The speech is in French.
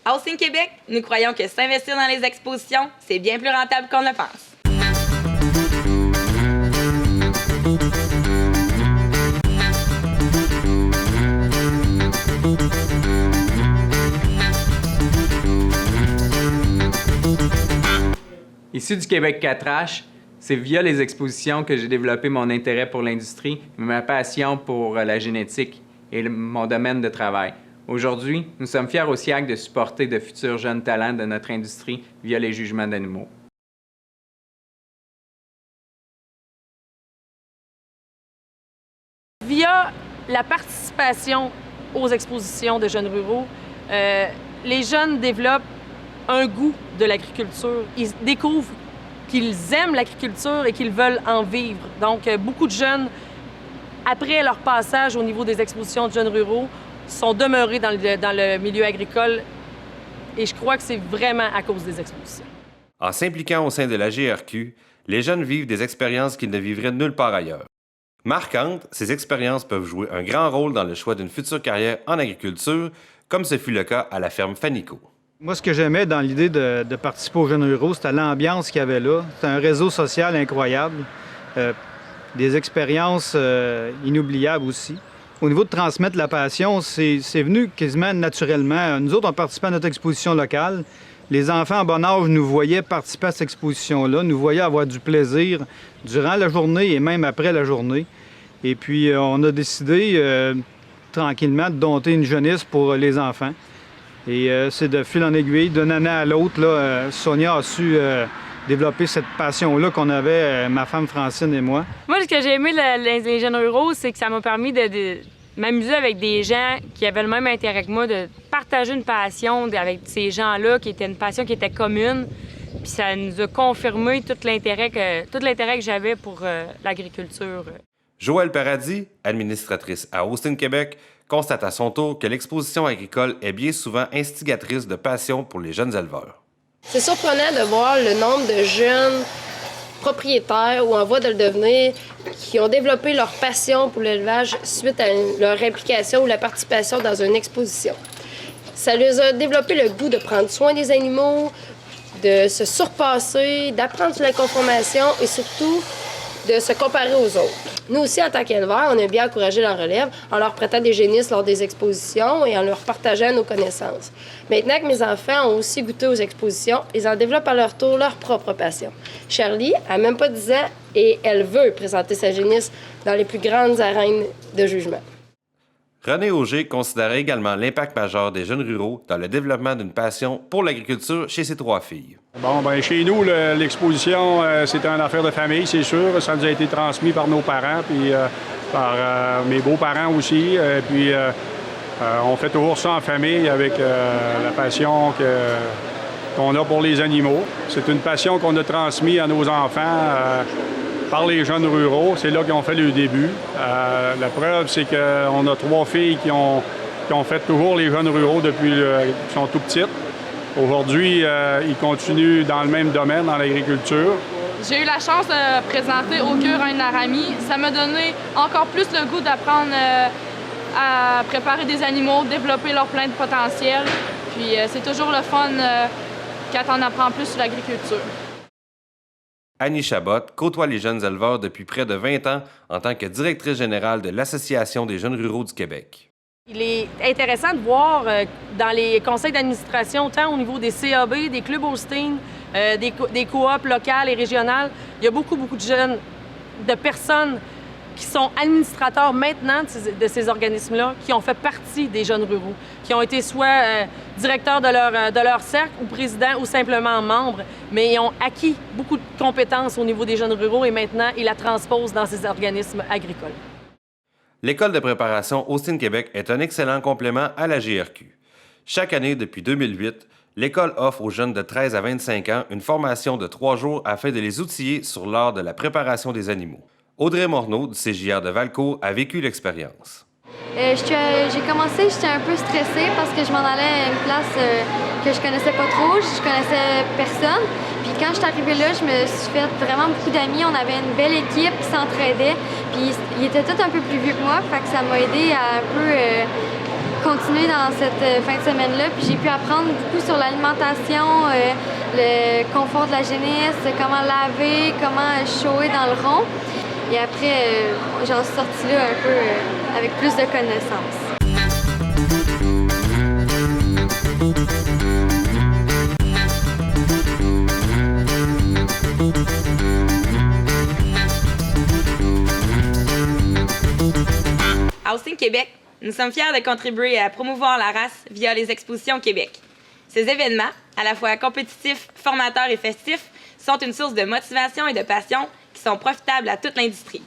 À Austin Québec, nous croyons que s'investir dans les expositions, c'est bien plus rentable qu'on le pense. Issu du Québec 4H, c'est via les expositions que j'ai développé mon intérêt pour l'industrie, ma passion pour la génétique et mon domaine de travail. Aujourd'hui, nous sommes fiers au SIAC de supporter de futurs jeunes talents de notre industrie via les jugements d'animaux. Via la participation aux expositions de jeunes ruraux, les jeunes développent un goût de l'agriculture. Ils découvrent qu'ils aiment l'agriculture et qu'ils veulent en vivre. Donc, beaucoup de jeunes, après leur passage au niveau des expositions de jeunes ruraux, sont demeurés dans le milieu agricole. Et je crois que c'est vraiment à cause des expositions. En s'impliquant au sein de la GRQ, les jeunes vivent des expériences qu'ils ne vivraient nulle part ailleurs. Marquantes, ces expériences peuvent jouer un grand rôle dans le choix d'une future carrière en agriculture, comme ce fut le cas à la ferme Fanico. Moi, ce que j'aimais dans l'idée de participer aux Jeunes ruraux, c'était l'ambiance qu'il y avait là. C'était un réseau social incroyable, des expériences inoubliables aussi. Au niveau de transmettre la passion, c'est venu quasiment naturellement. Nous autres, on participait à notre exposition locale. Les enfants en bon âge nous voyaient participer à cette exposition-là, nous voyaient avoir du plaisir durant la journée et même après la journée. Et puis, on a décidé tranquillement de dompter une jeunesse pour les enfants. Et c'est de fil en aiguille, d'une année à l'autre, Sonia a su développer cette passion-là qu'on avait, ma femme Francine et moi. Moi, ce que j'ai aimé les jeunes ruraux, c'est que ça m'a permis de m'amuser avec des gens qui avaient le même intérêt que moi, de partager une passion avec ces gens-là, qui était une passion qui était commune. Puis ça nous a confirmé tout l'intérêt que j'avais pour l'agriculture. Joëlle Paradis, administratrice à Austin Québec, constate à son tour que l'exposition agricole est bien souvent instigatrice de passion pour les jeunes éleveurs. C'est surprenant de voir le nombre de jeunes propriétaires ou en voie de le devenir qui ont développé leur passion pour l'élevage suite à leur implication ou la participation dans une exposition. Ça leur a développé le goût de prendre soin des animaux, de se surpasser, d'apprendre sur la conformation et surtout de se comparer aux autres. Nous aussi, en tant qu'éleveurs, on a bien encouragé la relève en leur prêtant des génisses lors des expositions et en leur partageant nos connaissances. Maintenant que mes enfants ont aussi goûté aux expositions, ils en développent à leur tour leur propre passion. Charlie a même pas 10 ans et elle veut présenter sa génisse dans les plus grandes arènes de jugement. René Auger considérait également l'impact majeur des jeunes ruraux dans le développement d'une passion pour l'agriculture chez ses 3 filles. Bon, bien, chez nous, l'exposition, c'était une affaire de famille, c'est sûr. Ça nous a été transmis par nos parents, puis par mes beaux-parents aussi. Puis, on fait toujours ça en famille avec la passion qu'on a pour les animaux. C'est une passion qu'on a transmise à nos enfants par les jeunes ruraux. C'est là qu'ils ont fait le début. La preuve, c'est qu'on a 3 filles qui ont fait toujours les jeunes ruraux depuis qu'ils sont tout petites. Aujourd'hui, ils continuent dans le même domaine, dans l'agriculture. J'ai eu la chance de présenter au cure un arami. Ça m'a donné encore plus le goût d'apprendre à préparer des animaux, développer leur plein de potentiel. Puis c'est toujours le fun quand on apprend plus sur l'agriculture. Annie Chabot côtoie les jeunes éleveurs depuis près de 20 ans en tant que directrice générale de l'Association des jeunes ruraux du Québec. Il est intéressant de voir dans les conseils d'administration, tant au niveau des CAB, des clubs Austin, des coops locales et régionales, il y a beaucoup de jeunes, de personnes qui sont administrateurs maintenant de ces organismes-là, qui ont fait partie des jeunes ruraux, qui ont été soit directeurs de leur cercle ou présidents ou simplement membres, mais ils ont acquis beaucoup de compétences au niveau des jeunes ruraux et maintenant, ils la transposent dans ces organismes agricoles. L'École de préparation Austin Québec est un excellent complément à la GRQ. Chaque année depuis 2008, l'école offre aux jeunes de 13 à 25 ans une formation de 3 jours afin de les outiller sur l'art de la préparation des animaux. Audrey Morneau, du CJR de Valcourt, a vécu l'expérience. J'ai commencé, j'étais un peu stressée parce que je m'en allais à une place que je connaissais pas trop, je connaissais personne. Puis quand je suis arrivée là, je me suis fait vraiment beaucoup d'amis. On avait une belle équipe qui s'entraidait. Puis ils étaient tous un peu plus vieux que moi, fait que ça m'a aidé à un peu continuer dans cette fin de semaine-là. Puis j'ai pu apprendre beaucoup sur l'alimentation, le confort de la jeunesse, comment laver, comment chauffer dans le rond. Et après, j'en suis sortie là un peu avec plus de connaissances. À Austin Québec, nous sommes fiers de contribuer à promouvoir la race via les expositions Québec. Ces événements, à la fois compétitifs, formateurs et festifs, sont une source de motivation et de passion qui sont profitables à toute l'industrie.